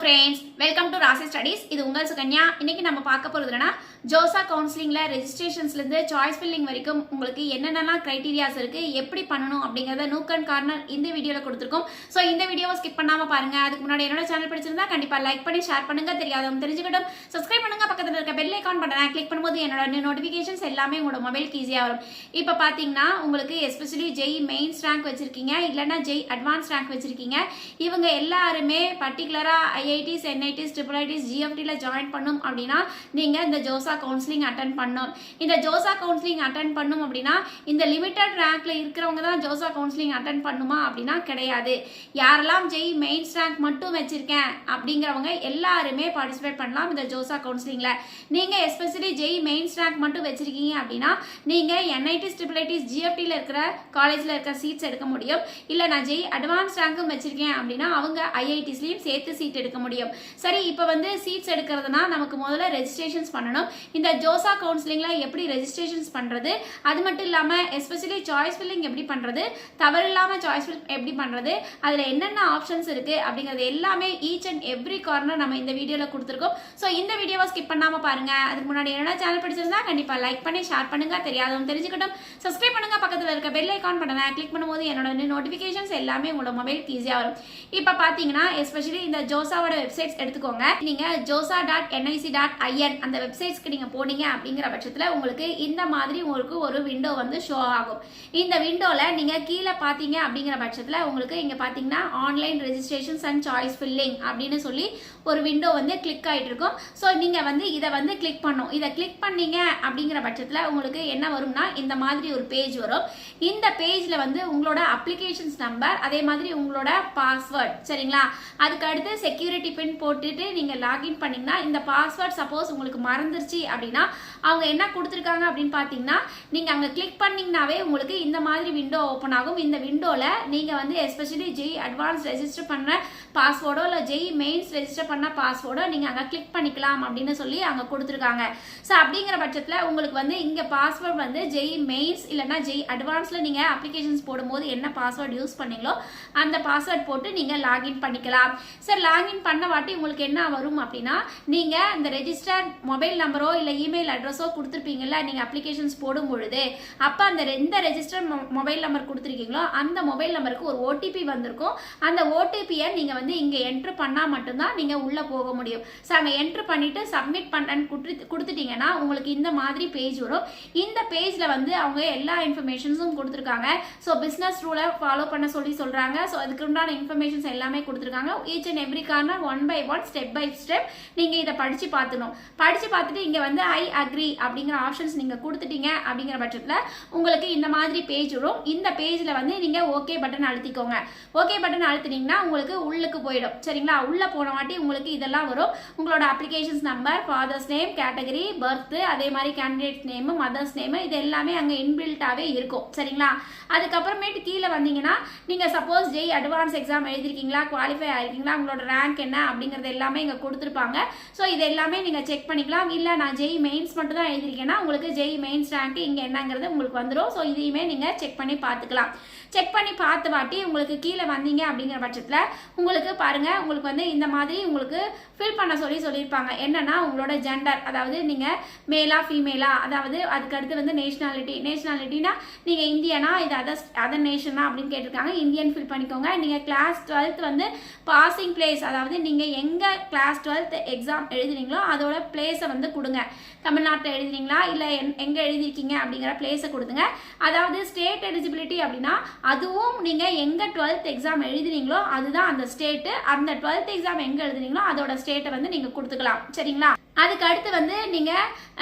Friends welcome to ராசி studies. இது உங்கள் சுகன்யா. இன்னைக்கு நம்ம பார்க்க போகிறது என்னன்னா ஜோசா கவுன்சிலிங்ல ரெஜிஸ்ட்ரேஷன்ஸ்லேருந்து சாய்ஸ் ஃபில்லிங் வரைக்கும் உங்களுக்கு என்னென்னலாம் கிரைட்டீரியாஸ் இருக்கு, எப்படி பண்ணணும் அப்படிங்கிறத நூக் அண்ட் கார்னர் இந்த வீடியோவில் கொடுத்துருக்கோம். ஸோ இந்த வீடியோவை ஸ்கிப் பண்ணாம பாருங்க. அதுக்கு முன்னாடி என்னோட சேனல் பிடிச்சிருந்தா கண்டிப்பாக லைக் பண்ணி ஷேர் பண்ணுங்க, தெரியாதவங்க தெரிஞ்சுக்கிட்டும் சப்ஸ்கிரைப் பண்ணுங்க. பக்கத்தில் இருக்க பெல் ஐக்கான் பட்டனை கிளிக் பண்ணும்போது என்னோட நோட்டிஃபிகேஷன்ஸ் எல்லாமே உங்களோட மொபைலுக்கு ஈஸியாக வரும். இப்போ பார்த்தீங்கன்னா உங்களுக்கு எஸ்பெஷலி ஜெய் மெயின்ஸ் ரேங்க் வச்சிருக்கீங்க, இல்லைன்னா ஜெய் அட்வான்ஸ் ரேங்க் வச்சிருக்கீங்க. இவங்க எல்லாருமே பர்டிகுலராக ஐஐடிஸ், என்ஐடிஸ், IITs, GFTல ஜாயின் பண்ணும் அப்படின்னா நீங்க இந்த ஜோசா கவுன்சிலிங் அட்டென்ட் பண்ணணும். இந்த ஜோசா கவுன்சிலிங் அட்டென்ட் பண்ணும் அப்படின்னா இந்த லிமிடெட் ரேங்க்ல இருக்கிறவங்க தான் ஜோசா கவுன்சிலிங் அட்டென்ட் பண்ணுமா அப்படின்னா கிடையாது. யாரெல்லாம் ஜெய் மெயின்ஸ் ரேங்க் மட்டும் வச்சிருக்கேன் அப்படிங்கிறவங்க எல்லாருமே பார்ட்டிசிபேட் பண்ணலாம் இந்த ஜோசா கவுன்சிலிங்ல. நீங்க எஸ்பெஷலி ஜெய் மெயின்ஸ் ரேங்க் மட்டும் வச்சிருக்கீங்க அப்படின்னா நீங்க NITs, IITs, GFTல இருக்கிற காலேஜ்ல இருக்கிற சீட்ஸ் எடுக்க முடியும். இல்ல நான் ஜெய் அட்வான்ஸ் ரேங்க்கும் வச்சிருக்கேன் அப்படின்னா அவங்க IITஸ்லயும் சேர்த்து சீட் எடுக்க முடியும். சரி, இப்போ வந்து சீட்ஸ் எடுக்கிறதுனா நமக்கு முதல்ல ரெஜிஸ்ட்ரேஷன்ஸ் பண்ணணும். இந்த ஜோசா கவுன்சிலிங்ல எப்படி ரெஜிஸ்ட்ரேஷன்ஸ் பண்றது, அது மட்டும் இல்லாம எஸ்பெஷலி சாய்ஸ் ஃபில்லிங் எப்படி பண்றது, தவறு இல்லாம சாய்ஸ் ஃபில் எப்படி பண்றது, அதுல என்னென்ன ஆப்ஷன்ஸ் இருக்கு அப்படிங்கிறது எல்லாமே ஈச் அண்ட் எவ்ரி கார்னர் நம்ம இந்த வீடியோல கொடுத்துருக்கோம். ஸோ இந்த வீடியோவை ஸ்கிப் பண்ணாம பாருங்க. அதுக்கு முன்னாடி என்னோட சேனல் பிடிச்சிருந்தா கண்டிப்பா லைக் பண்ணி ஷேர் பண்ணுங்க, தெரியாதவங்க தெரிஞ்சுக்கிட்டும் சப்ஸ்கிரைப் பண்ணுங்க. பக்கத்தில் இருக்க பெல் ஐக்கான் பட்டனை கிளிக் பண்ணும்போது என்னோட நோட்டிஃபிகேஷன்ஸ் எல்லாமே உங்களோட மொபைலுக்கு ஈஸியா வரும். இப்போ பாத்தீங்கன்னா எஸ்பெஷலி இந்த ஜோசாவோட வெப்சைட்ஸ் எடுத்துக்கோங்க. நீங்க josa.nic.in அந்த வெப்சைட்ஸ்க்கு நீங்க போனீங்க அப்படிங்கிற பட்சத்துல உங்களுக்கு இந்த மாதிரி உங்களுக்கு ஒரு விண்டோ வந்து ஷோ ஆகும். இந்த விண்டோல நீங்க கீழே பாத்தீங்க அப்படிங்கிற பட்சத்துல உங்களுக்கு இங்க பாத்தீங்கன்னா online registrations and choice filling அப்படின்னு சொல்லி ஒரு விண்டோ வந்து கிளிக் ஆயிட்டு இருக்கும். ஸோ நீங்க வந்து இதை வந்து கிளிக் பண்ணும். இதை கிளிக் பண்ணீங்க அப்படிங்கிற பட்சத்துல உங்களுக்கு என்ன வரும்னா இந்த மாதிரி ஒரு பேஜ் வரும். இந்த பேஜ்ல வந்து உங்களோட அப்ளிகேஷன்ஸ் நம்பர், அதே மாதிரி உங்களோட பாஸ்வேர்ட், சரிங்களா? அதுக்கு அடுத்து செக்யூரிட்டி பின் போட்டுட்டு நீங்க லாகின் பண்ணீங்கன்னா இந்த பாஸ்வேர்ட் சப்போஸ் உங்களுக்கு மறந்துருச்சு அப்படின்னா அவங்க என்ன கொடுத்துருக்காங்க அப்படின்னு பார்த்தீங்கன்னா நீங்க அங்க கிளிக் பண்ணீங்கன்னாவே உங்களுக்கு இந்த மாதிரி விண்டோ ஓப்பன் ஆகும். இந்த விண்டோல நீங்க வந்து எஸ்பெஷலி ஜெய் அட்வான்ஸ் ரெஜிஸ்டர் பண்ண பாஸ்வேர்டோ இல்லை ஜெய் மெயின்ஸ் ரெஜிஸ்டர் பண்ண பாஸ்வேர்டோ நீங்க அங்க கிளிக் பண்ணிக்கலாம் அப்படின்னு சொல்லி அங்க கொடுத்துருக்காங்க. ஸோ அப்படிங்கிற பட்சத்தில் உங்களுக்கு வந்து இங்க பாஸ்வேர்ட் வந்து ஜெய் மெயின்ஸ் இல்லைன்னா ஜெய் அட்வான்ஸ்ல நீங்க அப்ளிகேஷன்ஸ் போடும்போது என்ன பாஸ்வேர்ட் யூஸ் பண்ணீங்களோ அந்த பாஸ்வேர்ட் போட்டு நீங்க லாகின் பண்ணிக்கலாம். சார் லாகின் பண்ண வாட்டி உங்களுக்கு என்ன வரும் அப்படின்னா நீங்க இந்த ரெஜிஸ்டர் மொபைல் நம்பரோ இல்லை இமெயில் அட்ரஸோ கொடுத்துருப்பீங்கல்ல நீங்க அப்ளிகேஷன்ஸ் போடும் பொழுது, அப்போ அந்த எந்த ரெஜிஸ்டர் மொபைல் நம்பர் கொடுத்துருக்கீங்களோ அந்த மொபைல் நம்பருக்கு ஒரு OTP வந்திருக்கும். அந்த OTPயை நீங்க வந்து இங்க என்ட்ரு பண்ணா மட்டும்தான் நீங்க உள்ள போக முடியும். ஸோ அங்கே என்ட்ரு பண்ணிட்டு சப்மிட் பண்ணன்னு கொடுத்துட்டீங்கன்னா உங்களுக்கு இந்த மாதிரி பேஜ் வரும். இந்த பேஜ்ல வந்து அவங்க எல்லா இன்ஃபர்மேஷன்ஸும் கொடுத்துருக்காங்க. ஸோ பிசினஸ் ரூலை ஃபாலோ பண்ண சொல்லி சொல்றாங்க. ஸோ அதுக்கு உண்டான இன்ஃபர்மேஷன்ஸ் எல்லாமே கொடுத்துருக்காங்க. Each and every corner one by one step by step நீங்க இதை படிச்சு பார்த்துணும். படிச்சு பார்த்துட்டு இங்க வந்து ஐ அக்ரி அப்படிங்கிற ஆப்ஷன்ஸ் நீங்க கொடுத்துட்டீங்க அப்படிங்கிற பட்சத்துல உங்களுக்கு இந்த மாதிரி பேஜ் வரும். இந்த பேஜ்ல வந்து நீங்க ஓகே பட்டன் அழுத்திக்கோங்க. ஓகே பட்டன் அழுத்தினீங்கன்னா உங்களுக்கு உள்ளுக்கு போயிடும், சரிங்களா? உள்ள போன வாட்டி உங்களுக்கு இதெல்லாம் வரும். உங்களோட applications number, father's name, category, birth, அதே மாதிரி கேண்டிடேட் நேம், மதர்ஸ் நேம், இது எல்லாமே அங்க இன்பில்ட்டாவே இருக்கும், சரிங்களா? அதுக்கப்புறமேட்டு கீழே வந்தீங்கன்னா நீங்க சப்போஸ் ஜெய் அட்வான்ஸ் எக்ஸாம் எழுதிருக்கீங்களா, குவாலிஃபை ஆயிருக்கீங்களா, உங்களோட ரேங்க் என்ன அப்படிங்கறது எல்லாமே இங்க கொடுத்துருப்பாங்க. ஸோ இது எல்லாமே நீங்க செக் பண்ணிக்கலாம். இல்ல நான் ஜெய் மெயின்ஸ் மட்டும் தான் எழுதிருக்கேன்னா உங்களுக்கு ஜெய் மெயின்ஸ் ரேங்க் இங்க என்னங்கிறது உங்களுக்கு வந்துடும். ஸோ இதையுமே நீங்க செக் பண்ணி பார்த்துக்கலாம். செக் பண்ணி பார்த்து வாட்டி உங்களுக்கு கீழே வந்தீங்க அப்படிங்கிற பட்சத்தில் உங்களுக்கு பாருங்க உங்களுக்கு வந்து இந்த மாதிரி உங்களுக்கு ஃபில் பண்ண சொல்லியிருப்பாங்க. என்னன்னா உங்களோட ஜெண்டர், அதாவது நீங்க மேலா ஃபீமேலா, அதாவது அதுக்கு அடுத்து வந்து நேஷனாலிட்டினா நீங்க இந்தியனா இது அதர் நேஷனா அப்படின்னு கேட்டிருக்காங்க. இந்தியன் ஃபில் பண்ணிக்கோங்க. நீங்க கிளாஸ் 12th வந்து பாசிங் பிளேஸ், அதாவது நீங்க எங்க கிளாஸ் 12th எக்ஸாம் எழுதுறீங்களோ அதோட பிளேஸை வந்து கொடுங்க. தமிழ்நாட்டில் எழுதுறீங்களா இல்லை எங்க எழுதிருக்கீங்க அப்படிங்கிற பிளேஸை கொடுத்துங்க. அதாவது ஸ்டேட் எலிஜிபிலிட்டி அப்படின்னா அதுவும் நீங்க எங்க 12th எக்ஸாம் எழுதுறீங்களோ அதுதான் அந்த ஸ்டேட்டு. அந்த 12th எக்ஸாம் எங்க எழுதுறீங்களோ அதோட ஸ்டேட்டை வந்து நீங்க கொடுத்துக்கலாம், சரிங்களா? அதுக்கு அடுத்து வந்து நீங்க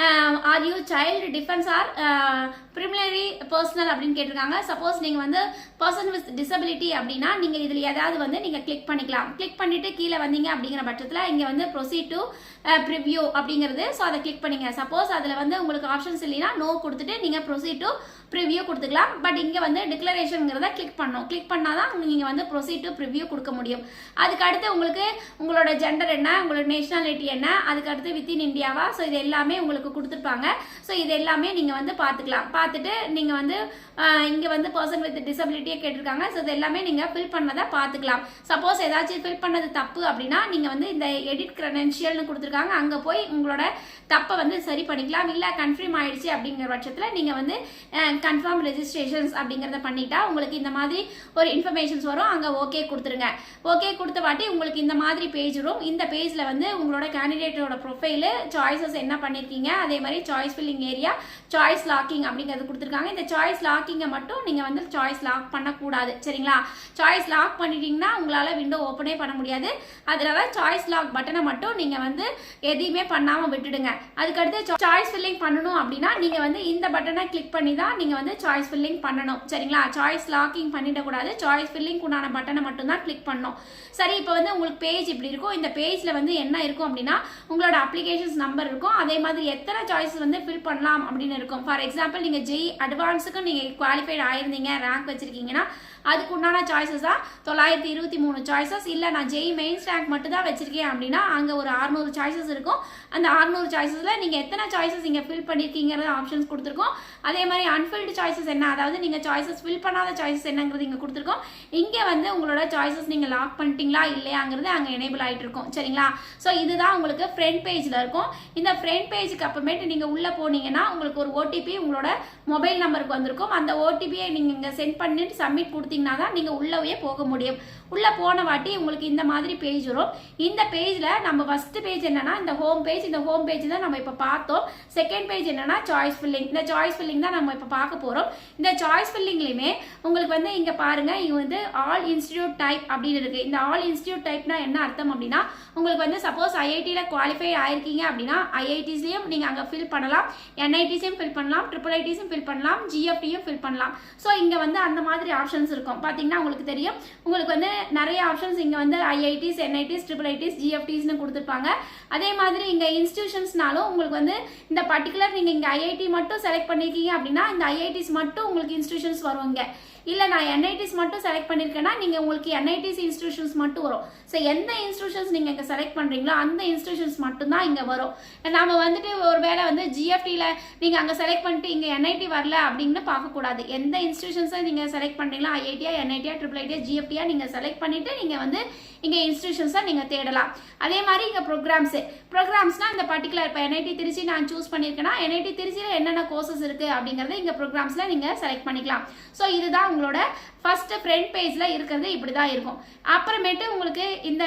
are you child defence R preliminary personal அப்படின்னு கேட்டிருக்காங்க. சப்போஸ் நீங்க வந்து பர்சன் வித் டிசபிலிட்டி அப்படின்னா நீங்க இதுல ஏதாவது வந்து நீங்க கிளிக் பண்ணிக்கலாம். கிளிக் பண்ணிட்டு கீழே வந்தீங்க அப்படிங்கிற பட்சத்துல இங்க வந்து ப்ரொசீட் டு ப்ரிவ்யூ அப்படிங்கிறது. ஸோ அதை கிளிக் பண்ணீங்க. சப்போஸ் அதுல வந்து உங்களுக்கு ஆப்ஷன்ஸ் இல்லைன்னா நோ கொடுத்துட்டு நீங்க ப்ரொசீட் டு ப்ரிவ்யூ கொடுத்துக்கலாம். பட் இங்கே வந்து டிக்ளரேஷனுங்கிறத கிளிக் பண்ணணும். கிளிக் பண்ணால் தான் நீங்கள் வந்து ப்ரொசீட் டு ப்ரிவ்யூ கொடுக்க முடியும். அதுக்கு அடுத்து உங்களுக்கு உங்களோட ஜெண்டர் என்ன, உங்களோட நேஷனாலிட்டி என்ன, அதுக்கு அடுத்து வித்தின் இந்தியாவா, ஸோ இது எல்லாமே உங்களுக்கு கொடுத்துருப்பாங்க. ஸோ இது எல்லாமே நீங்கள் வந்து பார்த்துக்கலாம். பார்த்துட்டு நீங்கள் வந்து இங்கே வந்து பர்சன் வித் டிசபிலிட்டியே கேட்டிருக்காங்க. ஸோ இது எல்லாமே நீங்கள் ஃபில் பண்ணதை பார்த்துக்கலாம். சப்போஸ் ஏதாச்சும் ஃபில் பண்ணது தப்பு அப்படின்னா நீங்கள் வந்து இந்த எடிட் கிரெடென்ஷியல்னு கொடுத்துருக்காங்க, அங்கே போய் உங்களோட தப்பை வந்து சரி பண்ணிக்கலாம். இல்லை கன்ஃபார்ம் ஆயிடுச்சு அப்படிங்கிற பட்சத்தில் நீங்கள் வந்து கன்ஃபார்ம் ரெஜிஸ்ட்ரேஷன்ஸ் அப்படிங்கிறத பண்ணிட்டா உங்களுக்கு இந்த மாதிரி ஒரு இன்ஃபர்மேஷன்ஸ் வரும். அங்கே ஓகே கொடுத்துருங்க. ஓகே கொடுத்த வாட்டி உங்களுக்கு இந்த மாதிரி பேஜ் வரும். இந்த பேஜில் வந்து உங்களோட கேண்டிடேட்டோட ப்ரொஃபைலு, சாய்ஸஸ் என்ன பண்ணியிருக்கீங்க, அதே மாதிரி choice filling area, choice locking அப்படிங்கிறது கொடுத்துருக்காங்க. இந்த சாய்ஸ் லாக்கிங்கை மட்டும் நீங்கள் வந்து சாய்ஸ் லாக் பண்ணக்கூடாது. சரிங்களா? சாய்ஸ் லாக் பண்ணிட்டீங்கன்னா உங்களால் விண்டோ ஓப்பனே பண்ண முடியாது. அதனால சாய்ஸ் லாக் பட்டனை மட்டும் நீங்கள் வந்து எதையுமே பண்ணாமல் விட்டுடுங்க. அதுக்கடுத்து சாய்ஸ் ஃபில்லிங் பண்ணணும் அப்படின்னா நீங்கள் வந்து இந்த பட்டனை கிளிக் பண்ணி தான் நீங்கள் வந்து சாய்ஸ் ஃபில்லிங் பண்ணணும். சரிங்களா? சாய்ஸ் லாக்கிங் பண்ணிடக்கூடாது. சாய்ஸ் ஃபில்லிங் உண்டான பட்டனை மட்டும் தான் கிளிக் பண்ணணும். சரி, இப்போ வந்து உங்களுக்கு பேஜ் இப்படி இருக்கும். இந்த பேஜில் வந்து என்ன இருக்கும் அப்படின்னா உங்களோட அப்ளிகேஷன்ஸ் நம்பர் இருக்கும். அதே மாதிரி எத்தனை சாய்ஸ் வந்து ஃபில் பண்ணலாம் அப்படின்னு இருக்கும். ஃபார் எக்ஸாம்பிள் நீங்கள் ஜெய் அட்வான்ஸுக்கு நீங்கள் குவாலிஃபைட் ஆயிருந்தீங்க, ரேங்க் வச்சிருக்கீங்கன்னா அதுக்கு உண்டான சாய்ஸஸ் தான் 923 சாய்ஸஸ். இல்லை நான் ஜெய் மெயின்ஸ் ரேங்க் மட்டும் தான் வச்சிருக்கேன் அப்படின்னா அங்கே ஒரு 600 சாய்ஸஸ் இருக்கும். அந்த 600 சாய்ஸஸில் நீங்கள் எத்தனை சாய்ஸஸ் இங்கே ஃபில் பண்ணியிருக்கீங்கிறது ஆப்ஷன்ஸ் கொடுத்துருக்கோம். அதே மாதிரி அன்ஃபில்டு சாய்ஸஸ் என்ன, அதாவது நீங்கள் சாய்ஸஸ் ஃபில் பண்ணாத சாய்ஸஸ் என்னங்கிறது இங்கே கொடுத்துருக்கோம். இங்கே வந்து உங்களோட சாய்ஸஸ் நீங்கள் லாக் பண்ணிட்டீங்களா இல்லையாங்கிறது அங்கே எனேபிள் ஆகிட்டு இருக்கும். சரிங்களா? ஸோ இதுதான் உங்களுக்கு ஃப்ரண்ட் பேஜில் இருக்கும். இந்த ஃப்ரண்ட் பேஜுக்கு அப்புறமேட்டு நீங்கள் உள்ளே போனீங்கன்னா உங்களுக்கு ஒரு ஓடிபி உங்களோட மொபைல் நம்பருக்கு வந்திருக்கும். அந்த ஓடிபியை நீங்கள் இங்கே சென்ட் பண்ணிட்டு சப்மிட் கொடுத்தீங்கன்னா தான் நீங்கள் உள்ளவே போக முடியும். உள்ளே போன வாட்டி உங்களுக்கு இந்த மாதிரி பேஜ் வரும். இந்த பேஜில் நம்ம ஃபஸ்ட்டு பேஜ் என்னன்னா இந்த ஹோம் பேஜ். இந்த ஹோம் பேஜ் தான் நம்ம இப்போ பார்த்தோம். செகண்ட் பேஜ் என்னன்னா சாய்ஸ் ஃபில்லிங். இந்த சாய்ஸ் ஃபில்லிங் தான் நம்ம இப்போ பார்க்க போகிறோம். இந்த சாய்ஸ் ஃபில்லிங்லையுமே உங்களுக்கு வந்து இங்கே பாருங்க, இது வந்து ஆல் இன்ஸ்டிடியூட் டைப் அப்படின்னு இருக்கு. இந்த ஆல் இன்ஸ்டிடியூட் டைப்னா என்ன அர்த்தம் அப்படின்னா உங்களுக்கு வந்து சப்போஸ் ஐஐடியில் குவாலிஃபை ஆயிருக்கீங்க அப்படின்னா ஐஐடிஸ்லையும் நீங்கள் அங்கே ஃபில் பண்ணலாம், என்ஐடிஸையும் ஃபில் பண்ணலாம், ட்ரிபிள் ஐடிஸும் ஃபில் பண்ணலாம், ஜிஎஃப்டியும் ஃபில் பண்ணலாம். ஸோ இங்கே வந்து அந்த மாதிரி ஆப்ஷன்ஸ் இருக்கும். பார்த்தீங்கன்னா உங்களுக்கு தெரியும், உங்களுக்கு வந்து நிறைய ஆப்ஷன்ஸ் இங்கே வந்து ஐஐடிஸ், என்ஐடிஸ், ட்ரிபிள் ஐடிஸ், ஜிஎஃப்டிஸ்னு கொடுத்துருப்பாங்க. அதே மாதிரி இங்கே இன்ஸ்டிடியூஷன்ஸ்னாலும் உங்களுக்கு வந்து இந்த பர்டிகுலர் நீங்கள் இங்கே ஐஐடி மட்டும் செலக்ட் பண்ணியிருக்கீங்க அப்படின்னா இந்த ஐஐடிஸ் மட்டும் உங்களுக்கு இன்ஸ்டிடியூஷன்ஸ் வருவாங்க. இல்லை நான் என்ஐடிஸ் மட்டும் செலக்ட் பண்ணியிருக்கேன்னா நீங்கள் உங்களுக்கு என்ஐடிஸ் இன்ஸ்டிடியூஷன்ஸ் மட்டும் வரும். ஸோ எந்த இன்ஸ்டிடியூஷன்ஸ் நீங்கள் இங்கே செலக்ட் பண்ணுறீங்களோ அந்த இன்ஸ்டிடியூஷன்ஸ் மட்டும்தான் இங்கே வரும். நம்ம வந்துட்டு ஒரு வேளை வந்து ஜிஎஃப்டியில் நீங்கள் அங்கே செலக்ட் பண்ணிட்டு இங்கே என்ஐடி வரல அப்படின்னு பார்க்கக்கூடாது. எந்த இன்ஸ்டிடியூஷன்ஸை நீங்கள் செலக்ட் பண்ணுறீங்களோ ஐஐடியா, என்ஐடியா, ட்ரிபிள் ஐடியா, ஜிஎஃப்டியா நீங்கள் செலக்ட் பண்ணிவிட்டு நீங்கள் வந்து இங்கே இன்ஸ்டிடியூஷன்ஸை நீங்கள் தேடலாம். அதே மாதிரி இங்கே ப்ரோக்ராம்ஸ்னால் இந்த பர்டிகுலர் இப்போ என்ஐடி திருச்சி நான் சூஸ் பண்ணியிருக்கேன்னா என்ஐடி திருச்சியில் என்னென்ன கோர்சஸ் இருக்குது அப்படிங்கிறத இங்கே ப்ரோக்ராம்ஸில் நீங்கள் செலக்ட் பண்ணிக்கலாம். ஸோ இதுதான் உங்களோட ஃபர்ஸ்ட் ஃப்ரண்ட் பேஜில் இருக்கிறது இப்படி தான் இருக்கும். அப்புறமேட்டு உங்களுக்கு இந்த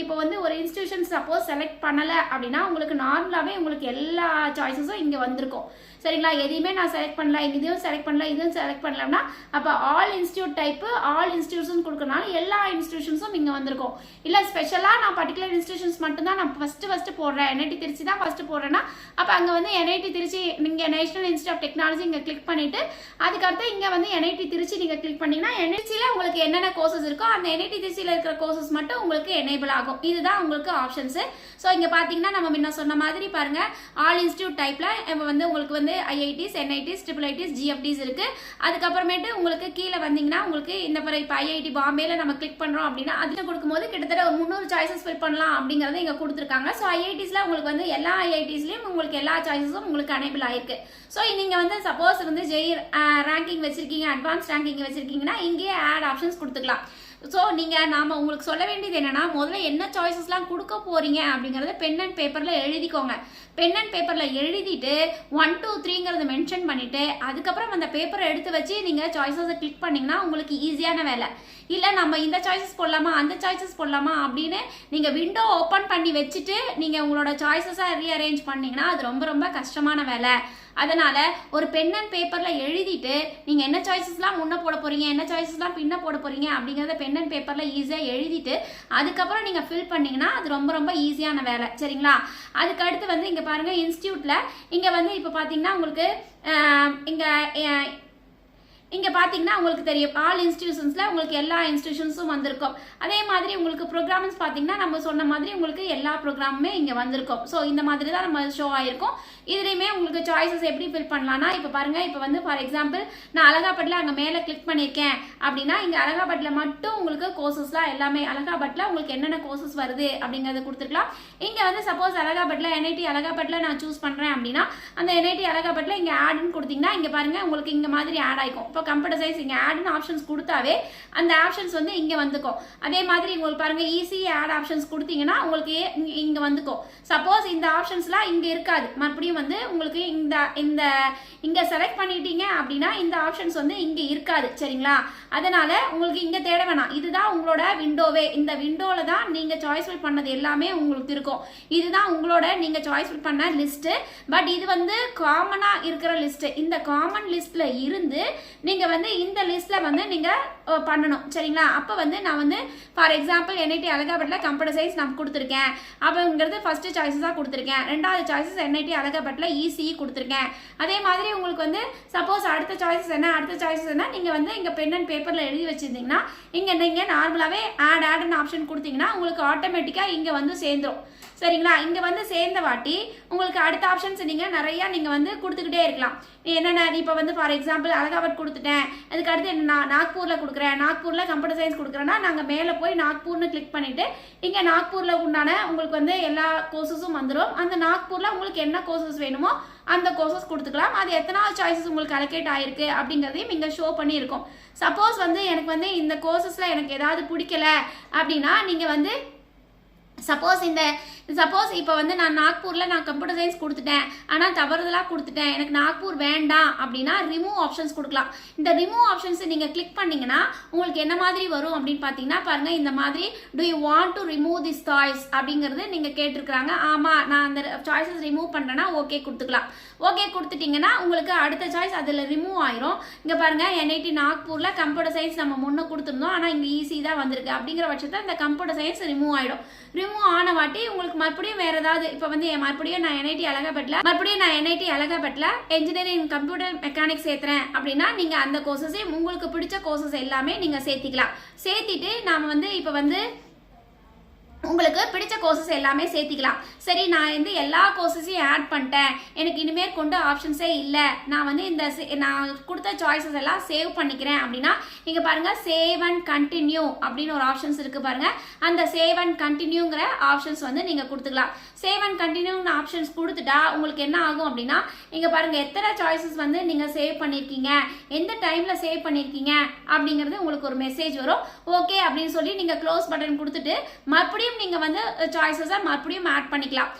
இப்போ வந்து ஒரு இன்ஸ்டிடியூஷன் சப்போஸ் செலக்ட் பண்ணலை அப்படின்னா உங்களுக்கு நார்மலாகவே உங்களுக்கு எல்லா சாய்ஸஸும் இங்கே வந்திருக்கும். சரிங்களா? எதையுமே நான் செலக்ட் பண்ணல, இதுவும் செலக்ட் பண்ணல, இதுவும் செலக்ட் பண்ணலன்னா அப்போ all institute type all institution கொடுக்கறனால எல்லா இன்ஸ்டிடியூஷன்ஸும் இங்கே வந்திருக்கும். இல்லை ஸ்பெஷலாக நான் பர்டிகுலர் இன்ஸ்டிடியூஷன்ஸ் மட்டும் தான் நான் ஃபஸ்ட்டு போடுறேன், என்ஐடி திருச்சி தான் ஃபஸ்ட்டு போடுறேன்னா அப்போ அங்கே வந்து என்ஐடி திருச்சி நீங்கள் நேஷனல் இன்ஸ்டியூட் ஆஃப் டெக்னாலஜி இங்கே கிளிக் பண்ணிவிட்டு அதுக்கடுத்து இங்கே வந்து என்ஐடி திருச்சி நீங்கள் கிளிக் பண்ணிங்கன்னா என்ஐடியில் உங்களுக்கு என்னென்ன கோர்சஸ் இருக்கோ அந்த என்ஐடி திருச்சியில் இருக்கிற கோர்சஸ் மட்டும் உங்களுக்கு எனேபிள் ஆகும். இதுதான் உங்களுக்கு ஆப்ஷன்ஸு. ஸோ இங்கே பார்த்தீங்கன்னா நம்ம முன்ன சொன்ன மாதிரி பாருங்கள், ஆல் இன்ஸ்டியூட் டைப்பில் இப்போ வந்து உங்களுக்கு வந்து ஐஐடிஸ், என்ஐடிஸ், ட்ரிபிள் ஐடிஸ், ஜிஎஃப்டிஸ் இருக்குது. அதுக்கப்புறமேட்டு உங்களுக்கு கீழே வந்தீங்கன்னா உங்களுக்கு இந்த இப்போ ஐஐடி பாம்பேல நம்ம கிளிக் பண்ணுறோம் அப்படின்னா அதில் கொடுக்கும்போது கிட்டத்தட்ட ஒரு 300 சாய்ஸஸ் ஃபில் பண்ணலாம் அப்படிங்கிறத இங்கே கொடுத்துருக்காங்க. ஸோ ஐஐடிஸில் உங்களுக்கு வந்து எல்லா ஐஐடிஸ்லையும் உங்களுக்கு எல்லா சாய்ஸஸும் உங்களுக்கு எனேபிள் ஆயிருக்கு. ஸோ நீங்கள் வந்து சப்போஸ் வந்து ஜெய் ரேங்கிங் வச்சிருக்கீங்க, அட்வான்ஸ் ரேங்கிங் வச்சிருக்கீங்கன்னா இங்கேயே ஆட் ஆப்ஷன்ஸ் கொடுத்துக்கலாம். ஸோ நீங்கள் நாம் உங்களுக்கு சொல்ல வேண்டியது என்னென்னா முதல்ல என்ன சாய்ஸஸ்லாம் கொடுக்க போகிறீங்க அப்படிங்கிறத பென் அண்ட் பேப்பரில் எழுதிக்கோங்க. பென் அண்ட் பேப்பரில் எழுதிட்டு 1 2 3ங்கிறத மென்ஷன் பண்ணிவிட்டு அதுக்கப்புறம் அந்த பேப்பரை எடுத்து வச்சு நீங்கள் சாய்ஸஸை கிளிக் பண்ணிங்கன்னா உங்களுக்கு ஈஸியான வேலை. இல்லை நம்ம இந்த சாய்ஸஸ் போடலாமா அந்த சாய்ஸஸ் போடலாமா அப்படின்னு நீங்கள் விண்டோ ஓப்பன் பண்ணி வச்சுட்டு நீங்கள் உங்களோட சாய்ஸஸை ரீஅரேஞ்ச் பண்ணிங்கன்னா அது ரொம்ப ரொம்ப கஷ்டமான வேலை. அதனால் ஒரு பென் அண்ட் பேப்பரில் எழுதிட்டு நீங்கள் என்ன சாய்ஸஸ்லாம் முன்னே போட போகிறீங்க, என்ன சாய்ஸஸ்லாம் பின்ன போட போகிறீங்க அப்படிங்கிறத பென் அண்ட் பேப்பரில் ஈஸியாக எழுதிட்டு அதுக்கப்புறம் நீங்கள் ஃபில் பண்ணிங்கன்னா அது ரொம்ப ரொம்ப ஈஸியான வேலை. சரிங்களா? அதுக்கு அடுத்து வந்து இங்கே பாருங்கள், இன்ஸ்டியூட்டில் இங்கே வந்து இப்போ பார்த்தீங்கன்னா உங்களுக்கு இங்கே இங்கே பார்த்தீங்கன்னா உங்களுக்கு தெரியும் ஆல் இன்ஸ்டிடியூஷன்ஸில் உங்களுக்கு எல்லா இன்ஸ்டிடியூஷன்ஸும் வந்திருக்கும். அதே மாதிரி உங்களுக்கு ப்ரோக்ராம்ஸ் பார்த்தீங்கன்னா நம்ம சொன்ன மாதிரி உங்களுக்கு எல்லா ப்ரோக்ராமுமே இங்கே வந்திருக்கும். ஸோ இந்த மாதிரி தான் நம்ம ஷோ ஆயிருக்கும். இதுலேயுமே உங்களுக்கு சாய்ஸஸ் எப்படி ஃபில் பண்ணலாம்னா இப்போ பாருங்கள், இப்போ வந்து ஃபார் எக்ஸாம்பிள் நான் அலகாபாத்தில் அங்கே மேலே கிளிக் பண்ணியிருக்கேன் அப்படின்னா இங்கே அலகாபாத்தில் மட்டும் உங்களுக்கு கோர்சஸ்லாம் எல்லாமே அலகாபாத்தில் உங்களுக்கு என்னென்ன கோர்சஸ் வருது அப்படிங்கிறத கொடுத்துருக்கலாம். இங்கே வந்து சப்போஸ் அலகாபாத்தில் NIT அலகாபாத்தில் நான் சூஸ் பண்ணுறேன் அப்படின்னா அந்த NIT அலகாபாத்தில் இங்கே ஆடுன்னு கொடுத்தீங்கன்னா இங்கே பாருங்கள் உங்களுக்கு இங்கே மாதிரி ஆட் ஆகிக்கும். இப்போ கம்ப்யூட்டர் சயின்ஸ் இங்கே ஆடுன்னு ஆப்ஷன்ஸ் கொடுத்தாவே அந்த ஆப்ஷன்ஸ் வந்து இங்கே வந்துக்கும். அதே மாதிரி உங்களுக்கு பாருங்கள் ஈஸி ஆட் ஆப்ஷன்ஸ் கொடுத்தீங்கன்னா உங்களுக்கு இங்கே வந்துக்கும். சப்போஸ் இந்த ஆப்ஷன்ஸ்லாம் இங்கே இருக்காது, மறுபடியும் வந்து உங்களுக்கு இங்கே செலக்ட் பண்ணிட்டீங்க அப்படின்னா இந்த ஆப்ஷன்ஸ் வந்து இங்கே இருக்காது. சரிங்களா? அதனால உங்களுக்கு இங்கே தேட வேணாம். இதுதான் உங்களோட விண்டோவே. இந்த விண்டோவில் தான் நீங்கள் சாய்ஸ் ஃபில் பண்ணது எல்லாமே உங்களுக்கு இருக்கும். இதுதான் உங்களோட நீங்கள் சாய்ஸ் ஃபில் பண்ண லிஸ்ட்டு. பட் இது வந்து காமனாக இருக்கிற லிஸ்ட்டு. இந்த காமன் லிஸ்ட்டில் இருந்து நீங்கள் வந்து இந்த லிஸ்ட்டில் வந்து நீங்கள் பண்ணணும். சரிங்களா? அப்போ வந்து நான் வந்து ஃபார் எக்ஸாம்பிள் NIT அலகாபாத்தில் கம்ப்யூட்டர் சயின்ஸ் நான் கொடுத்துருக்கேன். அப்போங்கிறது ஃபர்ஸ்ட் சாய்ஸஸாக கொடுத்துருக்கேன். ரெண்டாவது சாய்ஸஸ் NIT அலகாபாத்தில் ECE கொடுத்துருக்கேன். அதே மாதிரி உங்களுக்கு வந்து சப்போஸ் அடுத்த சாய்ஸஸ் என்ன நீங்கள் வந்து இங்கே பென் அண்ட் பேப்பரில் எழுதி வச்சுருந்தீங்கன்னா இங்கே நீங்கள் நார்மலாகவே ஆட்னு ஆப்ஷன் கொடுத்தீங்கன்னா உங்களுக்கு ஆட்டோமேட்டிக்காக இங்கே வந்து சேர்ந்துடும். சரிங்களா? இங்கே வந்து சேர்ந்த வாட்டி உங்களுக்கு அடுத்த ஆப்ஷன்ஸ் நிறையா நீங்கள் வந்து கொடுத்துக்கிட்டே இருக்கலாம். என்னென்ன இப்போ வந்து ஃபார் எக்ஸாம்பிள் அலகாபாத் கொடுத்துட்டேன், அதுக்கு அடுத்து நான் நாக்பூரில் கொடுக்குறேன், நாக்பூரில் கம்ப்யூட்டர் சயின்ஸ் கொடுக்குறேன்னா நாங்கள் மேலே போய் நாக்பூர்னு கிளிக் பண்ணிவிட்டு இங்கே நாக்பூரில் உண்டான உங்களுக்கு வந்து எல்லா கோர்சஸும் வந்துடும். அந்த நாக்பூரில் உங்களுக்கு என்ன கோர்சஸ் வேணுமோ அந்த கோர்சஸ் கொடுத்துக்கலாம். அது எத்தனாவது சாய்ஸஸ் உங்களுக்கு அலோகேட் ஆகிருக்கு அப்படிங்கிறதையும் இங்கே ஷோ பண்ணியிருக்கோம். சப்போஸ் வந்து எனக்கு வந்து இந்த கோர்சஸில் எனக்கு ஏதாவது பிடிக்கல அப்படின்னா நீங்கள் வந்து சப்போஸ் இப்போ வந்து நான் நாக்பூரில் நான் கம்ப்யூட்டர் சயின்ஸ் கொடுத்துட்டேன், ஆனால் தவறுதலாக கொடுத்துட்டேன், எனக்கு நாக்பூர் வேண்டாம் அப்படின்னா ரிமூவ் ஆப்ஷன்ஸ் கொடுக்கலாம். இந்த ரிமூவ் ஆப்ஷன்ஸ் நீங்கள் கிளிக் பண்ணிங்கன்னா உங்களுக்கு என்ன மாதிரி வரும் அப்படின்னு பார்த்தீங்கன்னா பாருங்கள், இந்த மாதிரி to you want to remove this choice அப்படிங்கிறது நீங்கள் கேட்டிருக்கிறாங்க. ஆமாம், நான் அந்த சாய்ஸஸ் ரிமூவ் பண்ணுறேன்னா ஓகே கொடுத்துக்கலாம். ஓகே கொடுத்துட்டிங்கன்னா உங்களுக்கு அடுத்த சாய்ஸ் அதில் ரிமூவ் ஆயிரும். இங்கே பாருங்கள், NIT நாக்பூரில் கம்ப்யூட்டர் சயின்ஸ் நம்ம முன்னே கொடுத்துருந்தோம், ஆனால் இங்கே ஈஸி தான் வந்திருக்கு. அப்படிங்கிற பட்சத்தில் இந்த கம்ப்யூட்டர் சயின்ஸ் ரிமூவ் ஆகிடும். ரிமூவ் ஆன வாட்டி உங்களுக்கு மறுபடியும் வேற ஏதாவது இப்போ வந்து மறுபடியும் நான் NIT அலகாபாத்தில் என்ஜினியரிங் கம்ப்யூட்டர் மெக்கானிக்ஸ் சேர்த்துறேன் அப்படின்னா நீங்கள் அந்த கோர்சஸே உங்களுக்கு பிடிச்ச கோர்சஸ் எல்லாமே நீங்கள் சேர்த்திக்கலாம். சேர்த்திட்டு நாம் வந்து இப்போ வந்து உங்களுக்கு பிடிச்ச கோர்சஸ் எல்லாமே சேர்த்திக்கலாம். சரி, நான் வந்து எல்லா கோர்சஸையும் ஆட் பண்ணிட்டேன், எனக்கு இனிமேல் கொண்டு ஆப்ஷன்ஸே இல்லை, நான் வந்து நான் கொடுத்த சாய்ஸஸ் எல்லாம் சேவ் பண்ணிக்கிறேன் அப்படின்னா இங்கே பாருங்கள் சேவ் அண்ட் கண்டினியூ அப்படின்னு ஒரு ஆப்ஷன்ஸ் இருக்குது பாருங்கள். அந்த சேவ் அண்ட் கண்டினியூங்கிற ஆப்ஷன்ஸ் வந்து நீங்கள் கொடுத்துக்கலாம். சேவ் அண்ட் கண்டினியூங்கிற ஆப்ஷன்ஸ் கொடுத்துட்டா உங்களுக்கு என்ன ஆகும் அப்படின்னா இங்கே பாருங்கள் எத்தனை சாய்ஸஸ் வந்து நீங்கள் சேவ் பண்ணியிருக்கீங்க, எந்த டைமில் சேவ் பண்ணியிருக்கீங்க அப்படிங்கிறது உங்களுக்கு ஒரு மெசேஜ் வரும். ஓகே அப்படின்னு சொல்லி நீங்கள் க்ளோஸ் பட்டன் கொடுத்துட்டு மறுபடியும் நீங்கள் வந்து சாய்ஸஸை மறுபடியும் ஆட் பண்ணிக்கலாம்.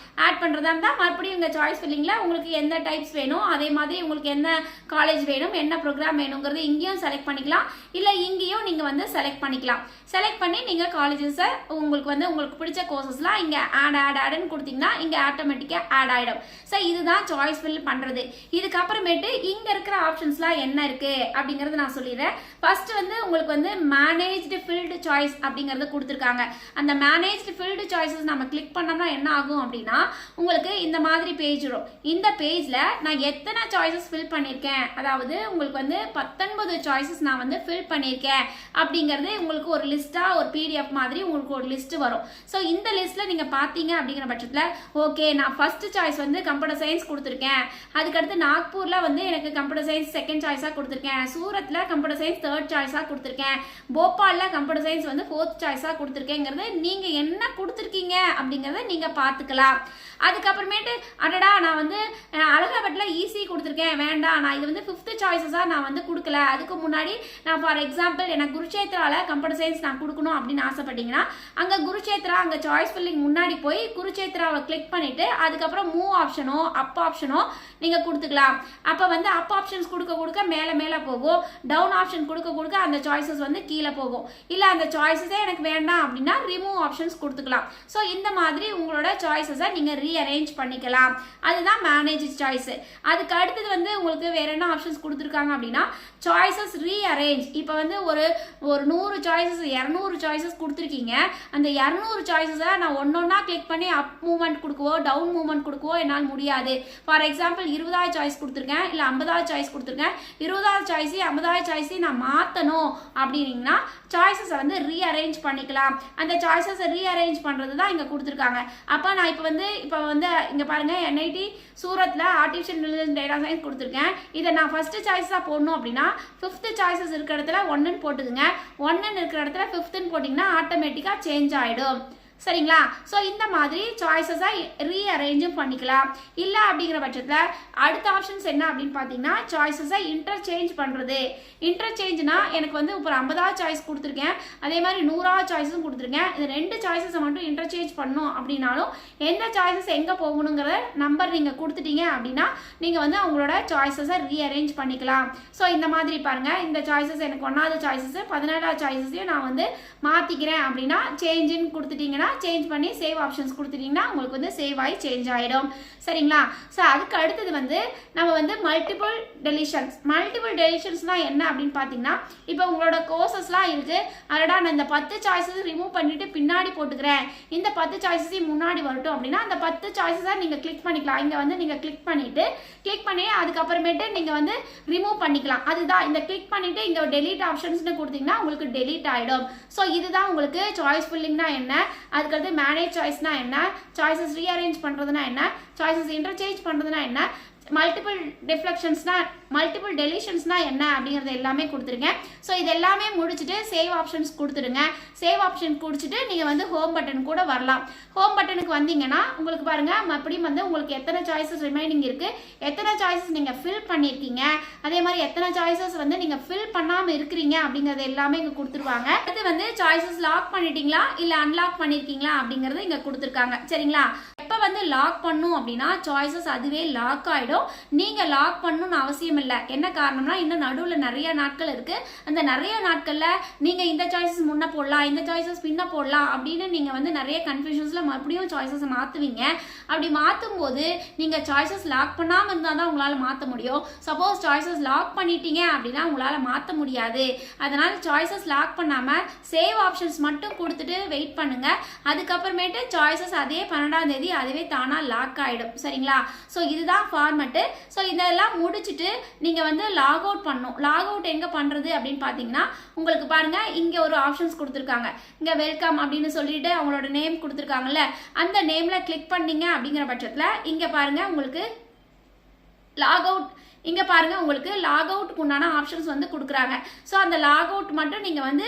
ஆட் பண்ணுறதா இருந்தால் மறுபடியும் உங்கள் சாய்ஸ் ஃபில்லிங்கில் உங்களுக்கு எந்த டைப்ஸ் வேணும், அதே மாதிரி உங்களுக்கு என்ன காலேஜ் வேணும், என்ன ப்ரோக்ராம் வேணுங்கிறது இங்கேயும் செலக்ட் பண்ணிக்கலாம். இல்லை இங்கேயும் நீங்கள் வந்து செலக்ட் பண்ணிக்கலாம். செலக்ட் பண்ணி நீங்கள் காலேஜஸை உங்களுக்கு பிடிச்ச கோர்சஸ்லாம் இங்கே ஆடுன்னு கொடுத்தீங்கன்னா இங்கே ஆட்டோமேட்டிக்காக ஆட் ஆகிடும். ஸோ இதுதான் சாய்ஸ் ஃபில் பண்ணுறது. இதுக்கப்புறமேட்டு இங்கே இருக்கிற ஆப்ஷன்ஸ்லாம் என்ன இருக்குது அப்படிங்கிறது நான் சொல்லிடுறேன். ஃபர்ஸ்ட் வந்து உங்களுக்கு வந்து மேனேஜ்டு ஃபில்டு சாய்ஸ் அப்படிங்கிறது கொடுத்துருக்காங்க. அந்த மேனேஜ்டு ஃபில்டு சாய்ஸஸ் நம்ம கிளிக் பண்ணோம்னா என்ன ஆகும் அப்படின்னா உங்களுக்கு இந்த மாதிரி பேஜ் வரும். இந்த பேஜில் நான் எத்தனை சாய்ஸஸ் ஃபில் பண்ணியிருக்கேன், அதாவது உங்களுக்கு வந்து 19 சாய்ஸஸ் நான் வந்து ஃபில் பண்ணியிருக்கேன் அப்படிங்கிறது உங்களுக்கு ஒரு லிஸ்ட்டாக ஒரு PDF மாதிரி உங்களுக்கு ஒரு லிஸ்ட்டு வரும். ஸோ இந்த லிஸ்ட்டில் நீங்கள் பார்த்தீங்க அப்படிங்கிற பட்சத்தில் ஓகே நான் ஃபர்ஸ்ட் சாய்ஸ் வந்து கம்ப்யூட்டர் சயின்ஸ் கொடுத்துருக்கேன், அதுக்கடுத்து நாக்பூரில் வந்து எனக்கு கம்ப்யூட்டர் சயின்ஸ் செகண்ட் சாய்ஸாக கொடுத்துருக்கேன், சூரத்தில் கம்ப்யூட்டர் சயின்ஸ் தேர்ட் சாய்ஸாக கொடுத்துருக்கேன், போபாலில் கம்ப்யூட்டர் சயின்ஸ் வந்து ஃபோர்த் சாய்ஸாக கொடுத்துருக்கேங்கிறது நீங்கள் என்ன கொடுத்துருக்கீங்க அப்படிங்கிறத நீங்கள் பார்த்துக்கலாம். அதுக்கப்புறமேட்டு அடடா நான் வந்து அலகாபாத்தில் ECE கொடுத்துருக்கேன், வேண்டாம் நான் இது வந்து 5th சாய்ஸஸாக நான் வந்து கொடுக்கல, அதுக்கு முன்னாடி நான் ஃபார் எக்ஸாம்பிள் எனக்கு குருச்சேத்ராவில் கம்ப்யூட்டர் சயின்ஸ் நான் கொடுக்கணும் அப்படின்னு ஆசைப்பட்டீங்கன்னா அங்கே குருச்சேத்ரா அங்கே சாய்ஸ் ஃபில்லிங் முன்னாடி போய் குருச்சேத்ராவை கிளிக் பண்ணிவிட்டு அதுக்கப்புறம் மூவ் ஆப்ஷனோ அப் ஆப்ஷனோ நீங்கள் கொடுத்துக்கலாம். அப்போ வந்து அப் ஆப்ஷன்ஸ் கொடுக்க மேலே போகும், டவுன் ஆப்ஷன் கொடுக்க அந்த சாய்ஸஸ் வந்து கீழே போகும். இல்லை அந்த சாய்ஸஸே எனக்கு வேண்டாம் அப்படின்னா ரிமூவ் ஆப்ஷன்ஸ் ஆப்ஷன்ஸ் கொடுத்துக்கலாம். ஸோ இந்த மாதிரி உங்களோட சாய்ஸஸை நீங்கள் ரீஅரேஞ்ச் பண்ணிக்கலாம். அதுதான் மேனேஜ் சாய்ஸ். அதுக்கு அடுத்தது வந்து உங்களுக்கு வேற என்ன ஆப்ஷன்ஸ் கொடுத்துருக்காங்க அப்படின்னா சாய்ஸஸ் ரீஅரேஞ்ச். இப்போ வந்து ஒரு 100 சாய்ஸஸ் 200 சாய்ஸஸ் கொடுத்துருக்கீங்க. அந்த 200 சாய்ஸஸை நான் ஒன்னொன்னா கிளிக் பண்ணி அப் மூவ்மெண்ட் கொடுக்கவோ டவுன் மூவ்மெண்ட் கொடுக்கவோ என்னால் முடியாது. ஃபார் எக்ஸாம்பிள் 20வது சாய்ஸ் கொடுத்துருக்கேன், இல்லை 50வது சாய்ஸ் கொடுத்துருக்கேன். 20வது சாய்ஸ் 50வது சாய்ஸ் நான் மாற்றணும் அப்படின்னீங்கன்னா சாய்ஸஸை வந்து ரீஅரேஞ்ச் பண்ணிக்கலாம். அந்த சாய்ஸஸை ரீஅரேஞ்ச் பண்ணுறது தான் இங்கே கொடுத்துருக்காங்க. அப்போ நான் இப்போ வந்து இங்கே பாருங்கள், NIT சூரத்தில் ஆர்டிஃபிஷியல் இன்டெலிஜென்ஸ் டேட்டா சயின்ஸ் கொடுத்துருக்கேன். இதை நான் ஃபஸ்ட்டு சாய்ஸாக போடணும் அப்படின்னா 5th சாய்ஸஸ் இருக்கிற இடத்துல 1ன்னு போட்டுக்குங்க. 1ன்னு இருக்கிற இடத்துல 5ன்னு போட்டிங்கன்னா ஆட்டோமேட்டிக்காக சேஞ்ச் ஆகிடும். சரிங்களா? ஸோ இந்த மாதிரி சாய்ஸஸை ரீஅரேஞ்சும் பண்ணிக்கலாம். இல்லை அப்படிங்கிற பட்சத்தில் அடுத்த ஆப்ஷன்ஸ் என்ன அப்படின்னு பார்த்தீங்கன்னா சாய்ஸஸை இன்டர்சேஞ்ச் பண்ணுறது. இன்டர்சேஞ்ச்னா எனக்கு வந்து இப்போ 50வது சாய்ஸ் கொடுத்துருக்கேன், அதே மாதிரி 100வது சாய்ஸும் கொடுத்துருக்கேன். இந்த 2 சாய்ஸஸை மட்டும் இன்டர்சேஞ்ச் பண்ணணும் அப்படின்னாலும் எந்த சாய்ஸஸ் எங்கே போகணுங்கிற நம்பர் நீங்கள் கொடுத்துட்டீங்க அப்படின்னா நீங்கள் வந்து அவங்களோட சாய்ஸஸை ரீஅரேஞ்ச் பண்ணிக்கலாம். ஸோ இந்த மாதிரி பாருங்கள், இந்த சாய்ஸஸ் எனக்கு 1வது சாய்ஸஸ் 17வது சாய்ஸஸையும் நான் வந்து மாற்றிக்கிறேன் அப்படின்னா சேஞ்சுன்னு கொடுத்துட்டீங்கன்னா சேஞ்ச் பண்ணி சேவ் ஆப்ஷன்ஸ் கொடுத்துட்டீங்கன்னா உங்களுக்கு வந்து சேவ் ஆகி சேஞ்ச் ஆகிடும். சரிங்களா? ஸோ அதுக்கு அடுத்தது வந்து நம்ம வந்து மல்டிபிள் டெலிஷன்ஸ்னால் என்ன அப்படின்னு பார்த்தீங்கன்னா இப்போ உங்களோட கோர்சஸ்லாம் இருக்குது. அதோட நான் இந்த 10 சாய்ஸஸ் ரிமூவ் பண்ணிவிட்டு பின்னாடி போட்டுக்கிறேன், இந்த 10 சாய்ஸஸையும் முன்னாடி வரட்டும் அப்படின்னா அந்த 10 சாய்ஸஸை நீங்கள் கிளிக் பண்ணிக்கலாம். இங்கே வந்து நீங்கள் கிளிக் பண்ணி அதுக்கப்புறமேட்டு நீங்கள் வந்து ரிமூவ் பண்ணிக்கலாம். அதுதான் இந்த கிளிக் பண்ணிவிட்டு இங்கே டெலீட் ஆப்ஷன்ஸ்னு கொடுத்தீங்கன்னா உங்களுக்கு டெலீட் ஆகிடும். ஸோ இதுதான் உங்களுக்கு சாய்ஸ் ஃபில்லிங்னா என்ன, அதுக்கடுத்து மேனேஜ் சாய்ஸ்னா என்ன, சாய்ஸஸ் ரீஅரேஞ்ச் பண்ணுறதுனா என்ன, சாய்ஸஸ் இன்டர்சேஞ்ச் பண்ணுறதுனா என்ன, மல்டிபிள் டெலிஷன்ஸ்னா என்ன அப்படிங்கிறது எல்லாமே கொடுத்துருங்க. ஸோ இது எல்லாமே முடிச்சுட்டு சேவ் ஆப்ஷன்ஸ் கொடுத்துடுங்க. சேவ் ஆப்ஷன் கொடுத்துட்டு நீங்கள் வந்து ஹோம் பட்டன் கூட வரலாம். ஹோம் பட்டனுக்கு வந்தீங்கன்னா உங்களுக்கு பாருங்கள் மறுபடியும் வந்து உங்களுக்கு எத்தனை சாய்ஸஸ் ரிமைனிங் இருக்குது, எத்தனை சாய்ஸஸ் நீங்கள் ஃபில் பண்ணியிருக்கீங்க, அதே மாதிரி எத்தனை சாய்ஸஸ் வந்து நீங்கள் ஃபில் பண்ணாமல் இருக்கிறீங்க அப்படிங்கிறது எல்லாமே இங்கே கொடுத்துருவாங்க. அடுத்து வந்து சாய்ஸஸ் லாக் பண்ணிட்டீங்களா இல்லை அன்லாக் பண்ணியிருக்கீங்களா அப்படிங்கிறது இங்கே கொடுத்துருக்காங்க. சரிங்களா? எப்போ வந்து லாக் பண்ணும் அப்படின்னா சாய்ஸஸ் அதுவே லாக் ஆகிடும். நீங்கள் லாக் பண்ணணும்னு அவசியம் இல்லை. என்ன காரணம்னா இன்னும் நடுவில் நிறைய நாட்கள் இருக்குது. அந்த நிறைய நாட்களில் நீங்கள் இந்த சாய்ஸஸ் முன்ன போடலாம், இந்த சாய்ஸஸ் பின்ன போடலாம் அப்படின்னு நீங்கள் வந்து நிறைய கன்ஃபியூஷன்ஸில் மறுபடியும் சாய்ஸஸை மாற்றுவீங்க. அப்படி மாற்றும் போது நீங்கள் சாய்ஸஸ் லாக் பண்ணாமல் இருந்தால் தான் உங்களால் மாற்ற முடியும். சப்போஸ் சாய்ஸஸ் லாக் பண்ணிட்டீங்க அப்படின்னா உங்களால் மாற்ற முடியாது. அதனால் சாய்ஸஸ் லாக் பண்ணாமல் சேவ் ஆப்ஷன்ஸ் மட்டும் கொடுத்துட்டு வெயிட் பண்ணுங்கள். அதுக்கப்புறமேட்டு சாய்ஸஸ் அதே 12ஆம் தேதி அதுவே தானாக லாக் ஆகிடும். சரிங்களா? ஸோ இதுதான் ஃபார்மெட்டு. ஸோ இதெல்லாம் முடிச்சுட்டு நீங்கள் வந்து லாக் அவுட் பண்ணணும். லாக் அவுட் எங்கே பண்ணுறது அப்படின்னு பார்த்தீங்கன்னா உங்களுக்கு பாருங்கள் இங்கே ஒரு ஆப்ஷன்ஸ் கொடுத்துருக்காங்க. இங்கே வெல்கம் அப்படின்னு சொல்லிட்டு அவங்களோட நேம் கொடுத்துருக்காங்கல்ல, அந்த நேமில் கிளிக் பண்ணீங்க அப்படிங்கிற பட்சத்தில் இங்கே பாருங்கள் உங்களுக்கு லாக் அவுட், இங்கே பாருங்கள் உங்களுக்கு லாக் அவுட்டுக்கு உண்டான ஆப்ஷன்ஸ் வந்து கொடுக்குறாங்க. ஸோ அந்த லாக் அவுட் மட்டும் நீங்கள் வந்து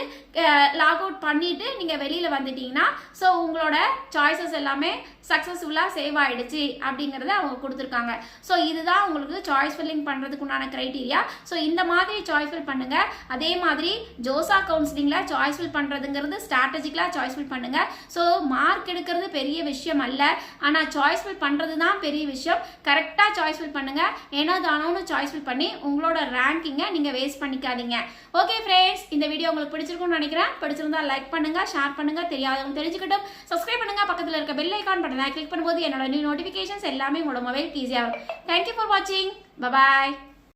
லாக் அவுட் பண்ணிவிட்டு நீங்கள் வெளியில் வந்துட்டீங்கன்னா ஸோ உங்களோட சாய்ஸஸ் எல்லாமே சக்ஸஸ்ஃபுல்லாக சேவ் ஆகிடுச்சு அப்படிங்கிறத அவங்க கொடுத்துருக்காங்க. ஸோ இதுதான் உங்களுக்கு சாய்ஸ் ஃபில்லிங் பண்ணுறதுக்கு உண்டான க்ரைட்டீரியா. ஸோ இந்த மாதிரி சாய்ஸ் ஃபில் பண்ணுங்கள். அதே மாதிரி ஜோசா கவுன்சிலிங்கில் சாய்ஸ் ஃபில் பண்ணுறதுங்கிறது ஸ்ட்ராட்டஜிக்கலாக சாய்ஸ் ஃபில் பண்ணுங்கள். ஸோ மார்க் எடுக்கிறது பெரிய விஷயம் அல்ல, ஆனால் சாய்ஸ் ஃபில் பண்ணுறது தான் பெரிய விஷயம். கரெக்டாக சாய்ஸ் ஃபில் பண்ணுங்கள். ஏன்னா தானோன்னு சாய்ஸ் ஃபில் பண்ணி உங்களோட ரேங்கிங்கை நீங்கள் வேஸ்ட் பண்ணிக்காதீங்க. ஓகே ஃப்ரெண்ட்ஸ், இந்த வீடியோ உங்களுக்கு பிடிச்சிருக்கும்னு நினைக்கிறேன். பிடிச்சிருந்தா லைக் பண்ணுங்க, ஷேர் பண்ணுங்க, தெரியாதவங்க தெரிஞ்சுக்கிட்டும் சப்ஸ்கிரைப் பண்ணுங்க. பக்கத்தில் இருக்க பெல் ஐகான் பட்டனை கிளிக் பண்ணும்போது என்னோட நியூ நோட்டிஃபிகேஷன்ஸ் எல்லாமே உங்களோட மொபைலுக்கு ஈஸியாக வரும். தேங்க்யூ ஃபார் வாட்சிங். பை.